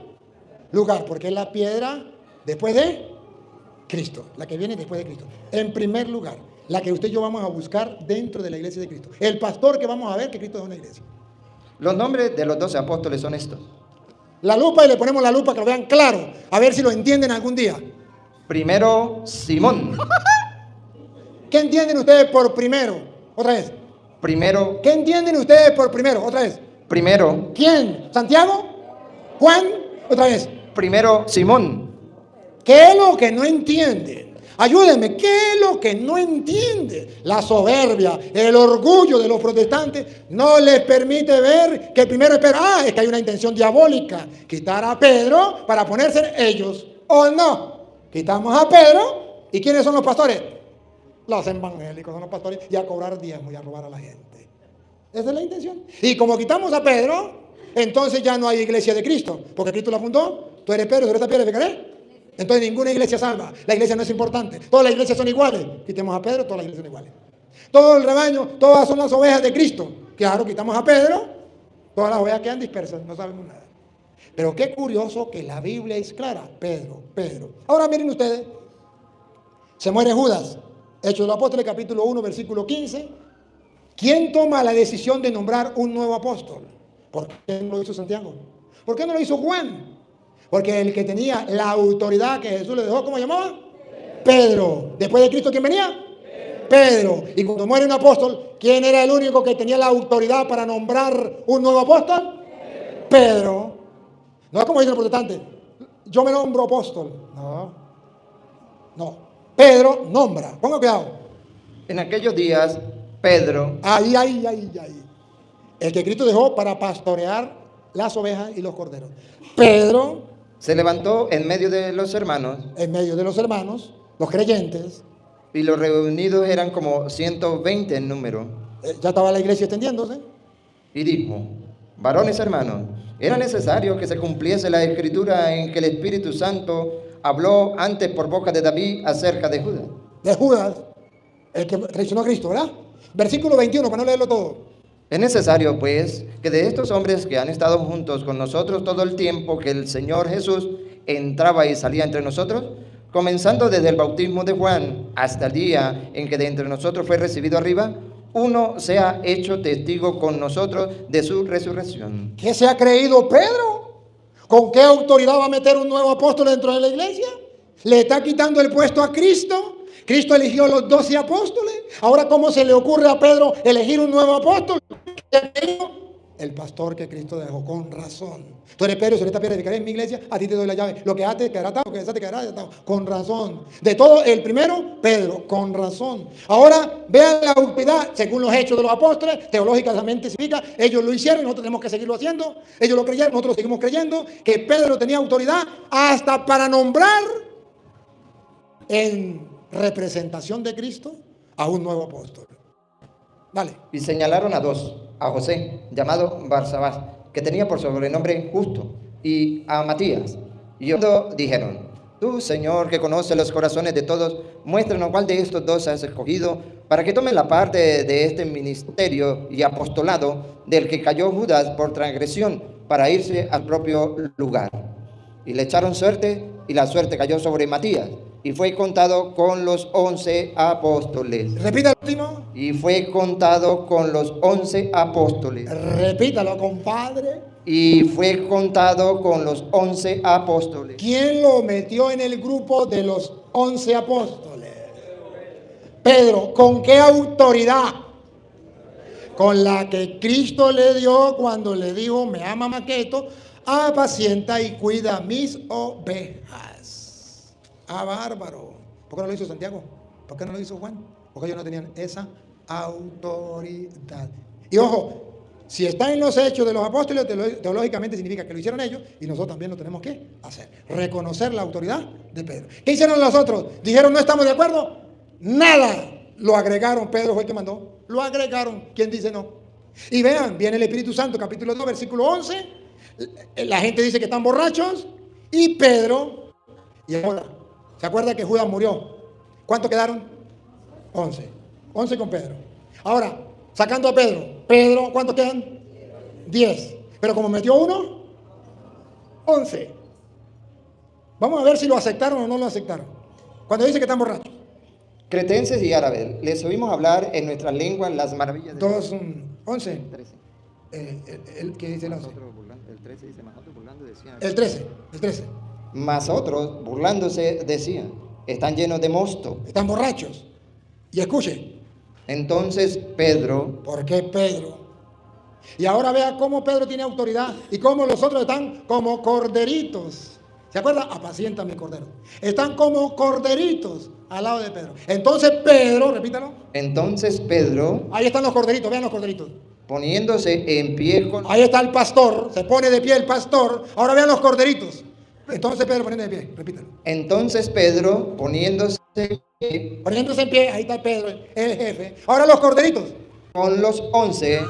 lugar, porque es la piedra después de Cristo, la que viene después de Cristo. En primer lugar, la que usted y yo vamos a buscar dentro de la iglesia de Cristo. El pastor que vamos a ver que Cristo es una iglesia. Los nombres de los 12 apóstoles son estos. La lupa y le ponemos la lupa que lo vean claro, a ver si lo entienden algún día. Primero, Simón. ¿Qué entienden ustedes por primero? Otra vez. Primero. ¿Qué entienden ustedes por primero? Otra vez. Primero. ¿Quién? ¿Santiago? ¿Juan? Otra vez. Primero, Simón. ¿Qué es lo que no entienden? Ayúdenme, ¿qué es lo que no entiende? La soberbia, el orgullo de los protestantes no les permite ver que primero es Pedro. Es que hay una intención diabólica. Quitar a Pedro para ponerse ellos. ¿O no? Quitamos a Pedro. ¿Y quiénes son los pastores? Los evangélicos son los pastores. Y a cobrar diezmo y a robar a la gente. Esa es la intención. Y como quitamos a Pedro, entonces ya no hay iglesia de Cristo. Porque Cristo la fundó. Tú eres Pedro, tú eres esta piedra, ¿fijaré? Entonces ninguna iglesia salva. La iglesia no es importante. Todas las iglesias son iguales. Quitemos a Pedro, todas las iglesias son iguales. Todo el rebaño, todas son las ovejas de Cristo. Claro, quitamos a Pedro, todas las ovejas quedan dispersas, no sabemos nada. Pero qué curioso que la Biblia es clara. Pedro, Pedro. Ahora miren ustedes, Se muere Judas. Hechos de los Apóstoles, capítulo 1, versículo 15. ¿Quién toma la decisión de nombrar un nuevo apóstol? ¿Por qué no lo hizo Santiago? ¿Por qué no lo hizo Juan? Porque el que tenía la autoridad que Jesús le dejó, ¿cómo llamaba? Pedro. Después de Cristo, ¿quién venía? Pedro. Y cuando muere un apóstol, ¿quién era el único que tenía la autoridad para nombrar un nuevo apóstol? Pedro. No es como dicen los protestantes, yo me nombro apóstol. No. Pedro nombra. Ponga cuidado. En aquellos días, Pedro, Ahí. El que Cristo dejó para pastorear las ovejas y los corderos. Pedro, se levantó en medio de los hermanos, en medio de los hermanos, los creyentes, y los reunidos eran como 120 en número, ya estaba la iglesia extendiéndose, y dijo: varones hermanos, era necesario que se cumpliese la escritura en que el Espíritu Santo habló antes por boca de David acerca de Judas. de Judas, el que traicionó a Cristo, ¿verdad? Versículo 21, para no leerlo todo. Es necesario, pues, que de estos hombres que han estado juntos con nosotros todo el tiempo que el Señor Jesús entraba y salía entre nosotros, comenzando desde el bautismo de Juan hasta el día en que de entre nosotros fue recibido arriba, uno sea hecho testigo con nosotros de su resurrección. ¿Qué se ha creído Pedro? ¿Con qué autoridad va a meter un nuevo apóstol dentro de la iglesia? ¿Le está quitando el puesto a Cristo? Cristo eligió a los 12 apóstoles. Ahora, ¿cómo se le ocurre a Pedro elegir un nuevo apóstol? El pastor que Cristo dejó, con razón. Tú eres Pedro, sobre esta piedra edificaré en mi iglesia, a ti te doy la llave. Lo que haces quedará atado, lo que desates quedará atado. Con razón. De todo, el primero, Pedro, con razón. Ahora, vean la autoridad, según los hechos de los apóstoles, teológicamente significa, ellos lo hicieron, nosotros tenemos que seguirlo haciendo. Ellos lo creyeron, nosotros seguimos creyendo, que Pedro tenía autoridad hasta para nombrar en representación de Cristo a un nuevo apóstol. Dale. Y señalaron a dos, a José, llamado Barsabás, que tenía por sobrenombre Justo, y a Matías. Y ellos dijeron: tú, Señor, que conoces los corazones de todos, muéstranos cuál de estos dos has escogido para que tomen la parte de este ministerio y apostolado del que cayó Judas por transgresión para irse al propio lugar. Y le echaron suerte, y la suerte cayó sobre Matías, y fue contado con los 11 apóstoles. Repita el último. Y fue contado con los 11 apóstoles. Repítalo, compadre. Y fue contado con los 11 apóstoles. ¿Quién lo metió en el grupo de los 11 apóstoles? Pedro. ¿Con qué autoridad? Con la que Cristo le dio cuando le dijo: me ama Maqueto, apacienta y cuida mis ovejas. Ah, bárbaro. ¿Por qué no lo hizo Santiago? ¿Por qué no lo hizo Juan? Porque ellos no tenían esa autoridad. Y ojo, si está en los hechos de los apóstoles, teológicamente significa que lo hicieron ellos y nosotros también lo tenemos que hacer. Reconocer la autoridad de Pedro. ¿Qué hicieron los otros? ¿Dijeron no estamos de acuerdo? Nada. Lo agregaron. Pedro fue el que mandó. Lo agregaron. ¿Quién dice no? Y vean, viene el Espíritu Santo, capítulo 2, versículo 11. La gente dice que están borrachos. Y Pedro, y ahora, ¿se acuerda que Judas murió? ¿Cuántos quedaron? 11. 11 con Pedro. Ahora, sacando a Pedro. Pedro, ¿cuántos quedan? 10. Pero como metió uno, 11. Vamos a ver si lo aceptaron o no lo aceptaron. Cuando dice que están borrachos. Cretenses y árabes, les oímos hablar en nuestras lenguas las maravillas de 2, 11. 13. ¿Qué dice el 11? El 13 dice: más otros burlando decían. El 13. El 13. Mas otros, burlándose, decían: están llenos de mosto. Están borrachos. Y escuche. Entonces Pedro, ¿Por qué Pedro? Y ahora vea cómo Pedro tiene autoridad y cómo los otros están como corderitos. ¿Se acuerda? Apacienta mi cordero. Están como corderitos al lado de Pedro. Entonces Pedro, repítalo. entonces Pedro, Ahí están los corderitos, vean los corderitos. poniéndose en pie con... Ahí está el pastor, se pone de pie el pastor. Ahora vean los corderitos. Entonces Pedro poniendo de pie, repítalo. Entonces Pedro, poniéndose en pie Poniéndose en pie, ahí está Pedro, el jefe. Ahora los corderitos. con los 11,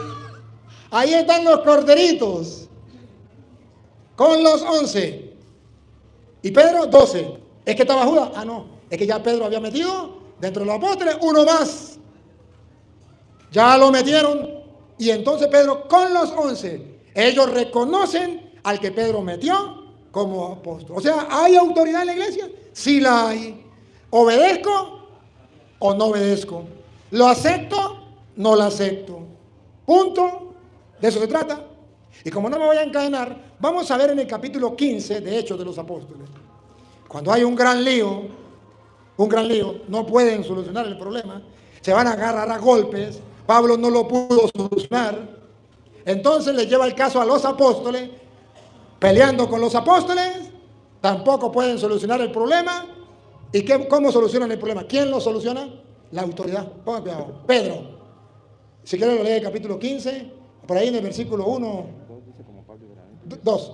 Ahí están los corderitos. Con los 11. Y Pedro, 12. ¿Es que estaba Judas? Ah, no. Es que ya Pedro había metido dentro de los apóstoles uno más. Ya lo metieron. Y entonces Pedro con los 11. Ellos reconocen al que Pedro metió como apóstol. O sea, ¿hay autoridad en la iglesia? Sí la hay. ¿Obedezco? o no obedezco. Lo acepto, no lo acepto. Punto. De eso se trata. Y como no me voy a encadenar, vamos a ver en el capítulo 15 de Hechos de los Apóstoles. Cuando hay un gran lío, no pueden solucionar el problema, se van a agarrar a golpes, Pablo no lo pudo solucionar, entonces le lleva el caso a los apóstoles, peleando con los apóstoles, tampoco pueden solucionar el problema. ¿Y cómo solucionan el problema? ¿Quién lo soluciona? La autoridad. Pongan cuidado. Pedro, si quieren lo lee el capítulo 15, por ahí en el versículo 1, 2.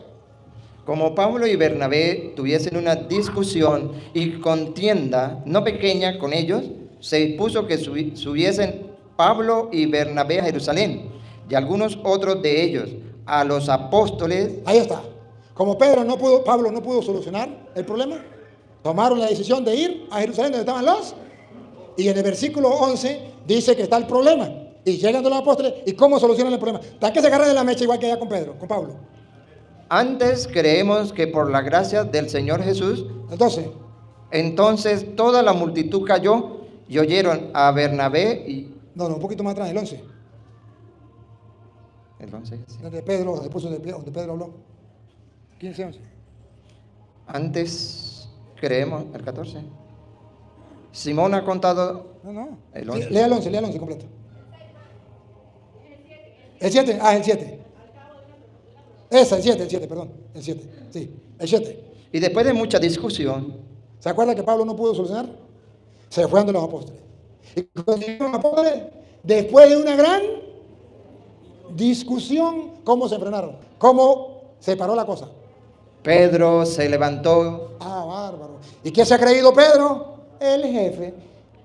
Como Pablo y Bernabé tuviesen una discusión y contienda no pequeña con ellos, se dispuso que subiesen Pablo y Bernabé a Jerusalén, y algunos otros de ellos a los apóstoles. Ahí está. Como Pablo no pudo solucionar el problema, tomaron la decisión de ir a Jerusalén donde estaban y en el versículo 11 dice que está el problema. Y llegan los apóstoles, ¿y cómo solucionan el problema? ¿Tan que se agarran de la mecha igual que allá con Pablo? Antes creemos que por la gracia del Señor Jesús. Entonces toda la multitud cayó y oyeron a Bernabé y... No, un poquito más atrás, el 11. El 11, sí. Donde Pedro se puso de pie, donde Pedro habló. 15, 11. Antes creemos, el 14. Simón ha contado... No. El 11. Lea el 11 completo. El 7, el 7. El 7, perdón. El 7, sí, el 7. Y después de mucha discusión... ¿Se acuerda que Pablo no pudo solucionar? Se fue ante los apóstoles. Y cuando llegaron los apóstoles, después de una gran discusión, ¿cómo se frenaron? ¿Cómo se paró la cosa? Pedro se levantó. Bárbaro. ¿Y qué se ha creído Pedro? El jefe,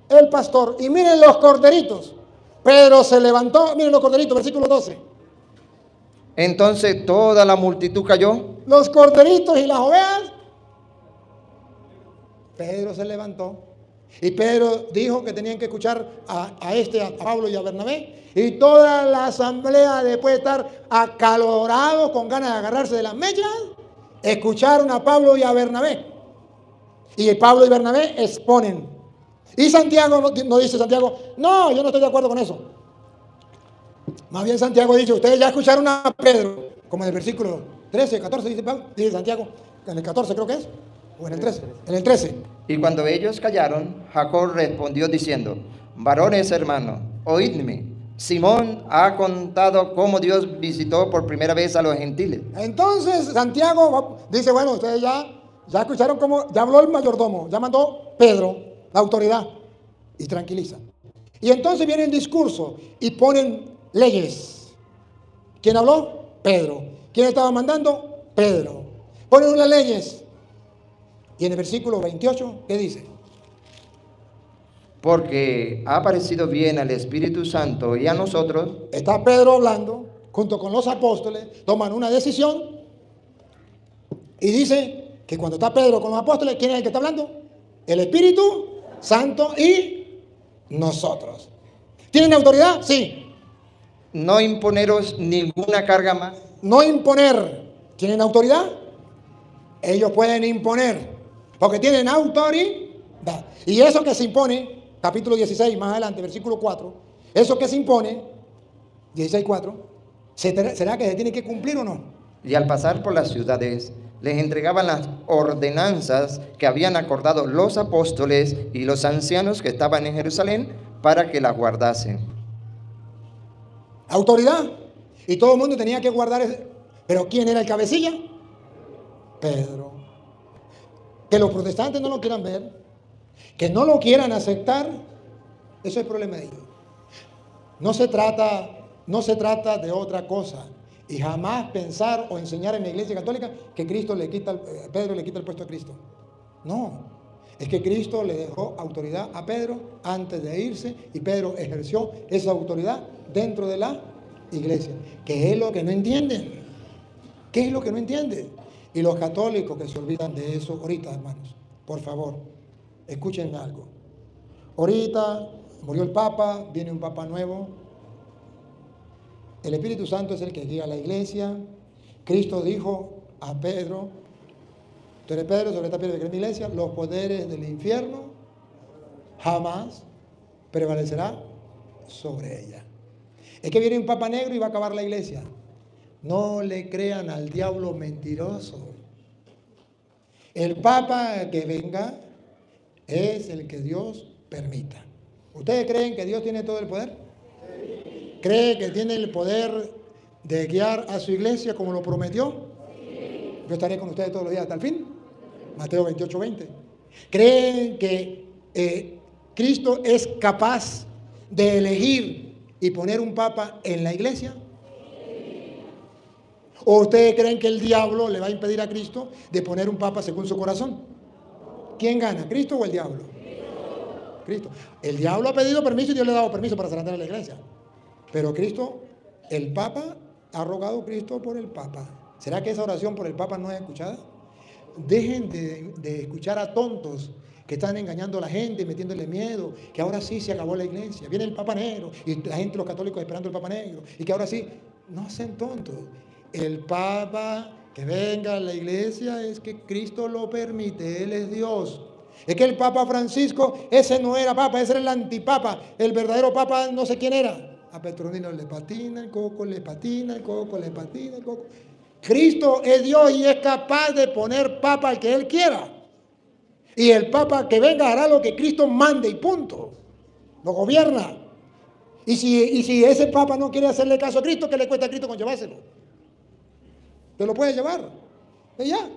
el pastor. Y miren los corderitos. Pedro se levantó, miren los corderitos, versículo 12. Entonces toda la multitud cayó. Los corderitos y las ovejas. Pedro se levantó. Y Pedro dijo que tenían que escuchar a Pablo y a Bernabé. Y toda la asamblea, después de estar acalorados con ganas de agarrarse de las mechas, escucharon a Pablo y a Bernabé. Y Pablo y Bernabé exponen. Y Santiago no dice Santiago, no, yo no estoy de acuerdo con eso. Más bien Santiago dice, ustedes ya escucharon a Pedro, como en el versículo 13, 14, dice Santiago, en el 14 creo que es, o en el 13, en el 13. Y cuando ellos callaron, Jacob respondió diciendo, varones hermanos, oídme, Simón ha contado cómo Dios visitó por primera vez a los gentiles. Entonces Santiago dice, bueno, ustedes ya escucharon cómo, ya habló el mayordomo, ya mandó Pedro, la autoridad, y tranquiliza. Y entonces viene el discurso y ponen leyes. ¿Quién habló? Pedro. ¿Quién estaba mandando? Pedro. Ponen unas leyes. Y en el versículo 28, ¿qué dice? Porque ha parecido bien al Espíritu Santo y a nosotros. Está Pedro hablando, junto con los apóstoles, toman una decisión y dice que cuando está Pedro con los apóstoles, ¿quién es el que está hablando? El Espíritu Santo y nosotros. ¿Tienen autoridad? Sí. No imponeros ninguna carga más. No imponer. ¿Tienen autoridad? Ellos pueden imponer, porque tienen autoridad. Y eso que se impone, capítulo 16, más adelante, versículo 4, eso que se impone, 16:4, ¿será que se tiene que cumplir o no? Y al pasar por las ciudades, les entregaban las ordenanzas que habían acordado los apóstoles y los ancianos que estaban en Jerusalén para que las guardasen. Autoridad. Y todo el mundo tenía que guardar eso. ¿Pero quién era el cabecilla? Pedro. Que los protestantes no lo quieran ver, que no lo quieran aceptar, eso es el problema de ellos. No se trata de otra cosa. Y jamás pensar o enseñar en la Iglesia Católica que Pedro le quita el puesto a Cristo. No, es que Cristo le dejó autoridad a Pedro antes de irse y Pedro ejerció esa autoridad dentro de la iglesia. ¿Qué es lo que no entienden? ¿Qué es lo que no entienden? Y los católicos que se olvidan de eso ahorita, hermanos, por favor, escuchen algo. Ahorita murió el Papa, viene un Papa nuevo. El Espíritu Santo es el que guía a la iglesia. Cristo dijo a Pedro, tú eres Pedro, sobre esta piedra que es mi iglesia, los poderes del infierno jamás prevalecerá sobre ella. Es que viene un papa negro y va a acabar la iglesia. No le crean al diablo mentiroso. El papa que venga es el que Dios permita. ¿Ustedes creen que Dios tiene todo el poder? ¿Cree que tiene el poder de guiar a su iglesia como lo prometió? Yo estaré con ustedes todos los días hasta el fin. Mateo 28:20. ¿Creen que Cristo es capaz de elegir y poner un papa en la iglesia? ¿O ustedes creen que el diablo le va a impedir a Cristo de poner un papa según su corazón? ¿Quién gana, Cristo o el diablo? Cristo. El diablo ha pedido permiso y Dios le ha dado permiso para zarandear a la iglesia. Pero Cristo, el papa, ha rogado Cristo por el papa. ¿Será que esa oración por el papa no es escuchada? Dejen de escuchar a tontos que están engañando a la gente, metiéndole miedo, que ahora sí se acabó la iglesia, viene el papa negro, y la gente, los católicos esperando el papa negro, y que ahora sí, no sean tontos. El papa que venga a la iglesia es que Cristo lo permite, Él es Dios. Es que el papa Francisco, ese no era papa, ese era el antipapa, el verdadero papa no sé quién era. A Petronino le patina el coco, le patina el coco, le patina el coco. Cristo es Dios y es capaz de poner papa al que Él quiera. Y el papa que venga hará lo que Cristo mande y punto. Lo gobierna. Y si ese papa no quiere hacerle caso a Cristo, ¿qué le cuesta a Cristo con llevárselo? ¿Se lo puede llevar? Y ya.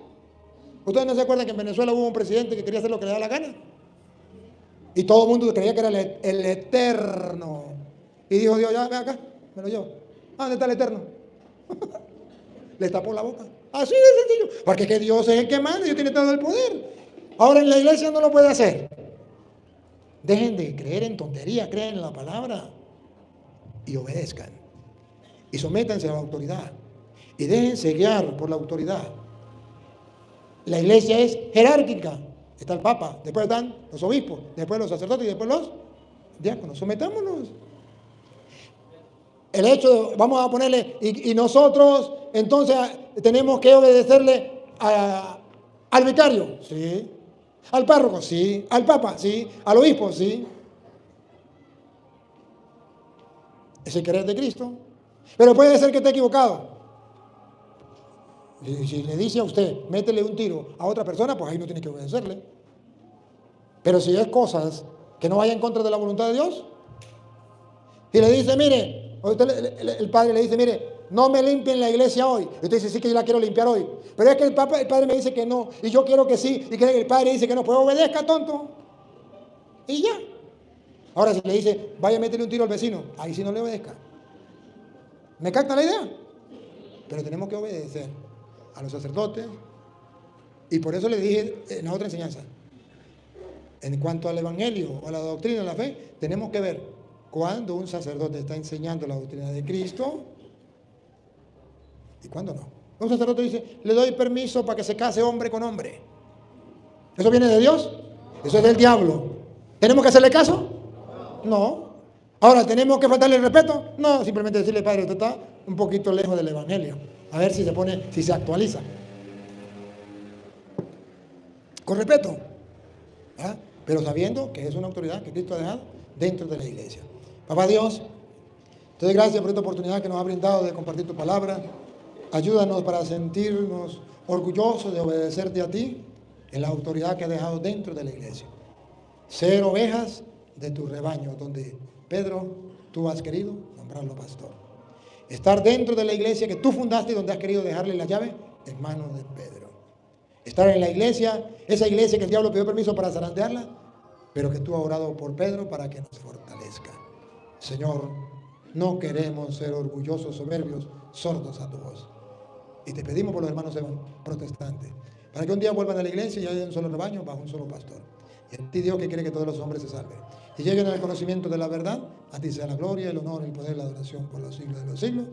¿Ustedes no se acuerdan que en Venezuela hubo un presidente que quería hacer lo que le da la gana? Y todo el mundo creía que era el eterno. Y dijo Dios, ya, ven acá, me lo llevo. ¿Dónde está el eterno? Le tapó la boca. Así de sencillo. Porque es que Dios es el que manda, Dios tiene todo el poder. Ahora en la iglesia no lo puede hacer. Dejen de creer en tonterías, crean en la palabra. Y obedezcan. Y sométanse a la autoridad. Y déjense guiar por la autoridad. La iglesia es jerárquica. Está el papa, después están los obispos, después los sacerdotes y después los diáconos. Sometámonos. El hecho de, vamos a ponerle, y nosotros entonces tenemos que obedecerle al vicario, sí, al párroco, sí, al papa, sí, al obispo, sí. Es el querer de Cristo. Pero puede ser que esté equivocado. Y si le dice a usted, métele un tiro a otra persona, pues ahí no tiene que obedecerle. Pero si es cosas que no vayan en contra de la voluntad de Dios, y le dice, mire, el padre le dice, mire, no me limpien la iglesia hoy. Y usted dice, sí que yo la quiero limpiar hoy. Pero es que el padre me dice que no, y yo quiero que sí, y que el padre dice que no. Pues obedezca, tonto. Y ya. Ahora si le dice, vaya a meterle un tiro al vecino, ahí sí no le obedezca. ¿Me capta la idea? Pero tenemos que obedecer a los sacerdotes. Y por eso le dije en la otra enseñanza, en cuanto al evangelio o a la doctrina de la fe, tenemos que ver cuando un sacerdote está enseñando la doctrina de Cristo y cuando no. Un sacerdote dice, le doy permiso para que se case hombre con hombre. ¿Eso viene de Dios? Eso es del diablo. ¿Tenemos que hacerle caso? No. Ahora, ¿tenemos que faltarle el respeto? No, simplemente decirle, padre, usted está un poquito lejos del evangelio. A ver si se pone, si se actualiza. Con respeto. ¿Ah? Pero sabiendo que es una autoridad que Cristo ha dejado dentro de la iglesia. Papá Dios, te doy gracias por esta oportunidad que nos ha brindado de compartir tu palabra. Ayúdanos para sentirnos orgullosos de obedecerte a ti en la autoridad que has dejado dentro de la iglesia. Ser ovejas de tu rebaño, donde Pedro, tú has querido nombrarlo pastor. Estar dentro de la iglesia que tú fundaste y donde has querido dejarle la llave en manos de Pedro. Estar en la iglesia, esa iglesia que el diablo pidió permiso para zarandearla, pero que tú has orado por Pedro para que nos fortalezca. Señor, no queremos ser orgullosos, soberbios, sordos a tu voz. Y te pedimos por los hermanos protestantes, para que un día vuelvan a la iglesia y haya un solo rebaño bajo un solo pastor. Y a ti, Dios, que quiere que todos los hombres se salven y lleguen al conocimiento de la verdad. A ti sea la gloria, el honor, el poder, la adoración por los siglos de los siglos.